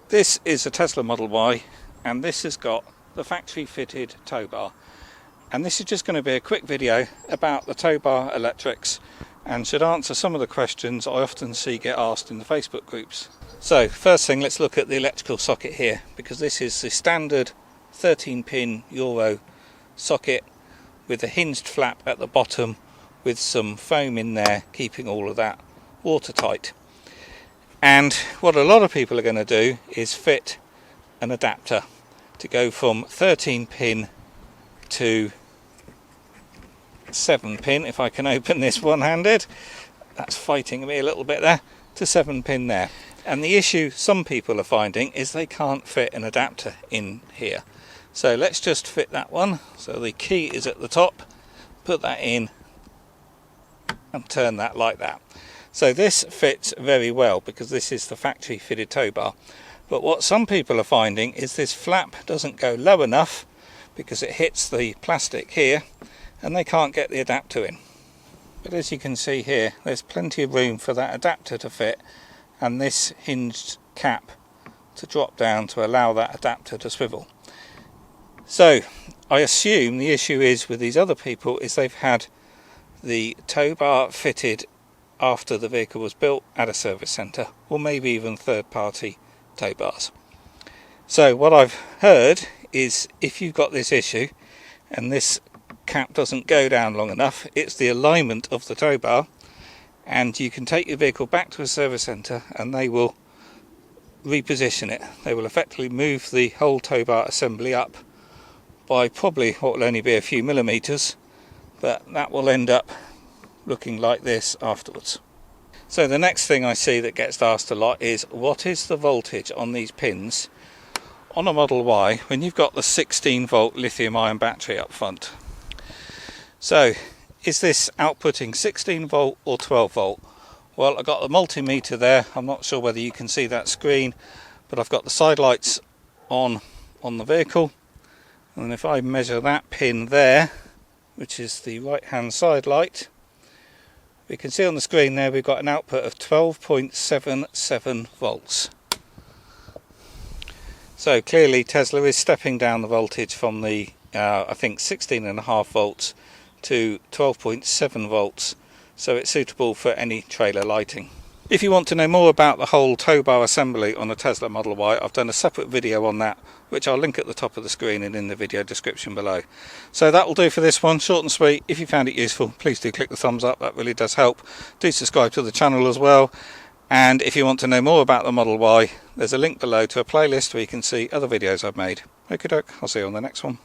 This is a Tesla Model Y, and this has got the factory fitted tow bar, and this is just going to be a quick video about the tow bar electrics and should answer some of the questions I often see get asked in the Facebook groups. So first thing, let's look at the electrical socket here, because this is the standard 13-pin Euro socket with a hinged flap at the bottom with some foam in there keeping all of that watertight. And what a lot of people are going to do is fit an adapter to go from 13-pin to 7-pin, if I can open this one-handed. That's fighting me a little bit there, to 7-pin there. And the issue some people are finding is they can't fit an adapter in here. So let's just fit that one. So the key is at the top, put that in and turn that like that. So this fits very well because this is the factory fitted tow bar. But what some people are finding is this flap doesn't go low enough because it hits the plastic here and they can't get the adapter in. But as you can see here, there's plenty of room for that adapter to fit and this hinged cap to drop down to allow that adapter to swivel. So I assume the issue is with these other people is they've had the tow bar fitted after the vehicle was built at a service centre, or maybe even third-party tow bars. So what I've heard is if you've got this issue and this cap doesn't go down long enough, it's the alignment of the tow bar, and you can take your vehicle back to a service centre and they will reposition it. They will effectively move the whole tow bar assembly up by probably what will only be a few millimetres, but that will end up looking like this afterwards. So the next thing I see that gets asked a lot is what is the voltage on these pins on a Model Y when you've got the 16 volt lithium ion battery up front. So is this outputting 16 volt or 12 volt? Well, I've got the multimeter there. I'm not sure whether you can see that screen, but I've got the side lights on the vehicle, and if I measure that pin there, which is the right hand side light, we can see on the screen there we've got an output of 12.77 volts. So clearly Tesla is stepping down the voltage from the I think 16.5 volts to 12.7 volts, so it's suitable for any trailer lighting. If you want to know more about the whole tow bar assembly on a Tesla Model Y, I've done a separate video on that, which I'll link at the top of the screen and in the video description below. So that will do for this one, short and sweet. If you found it useful, please do click the thumbs up, that really does help. Do subscribe to the channel as well. And if you want to know more about the Model Y, there's a link below to a playlist where you can see other videos I've made. Okie doke, I'll see you on the next one.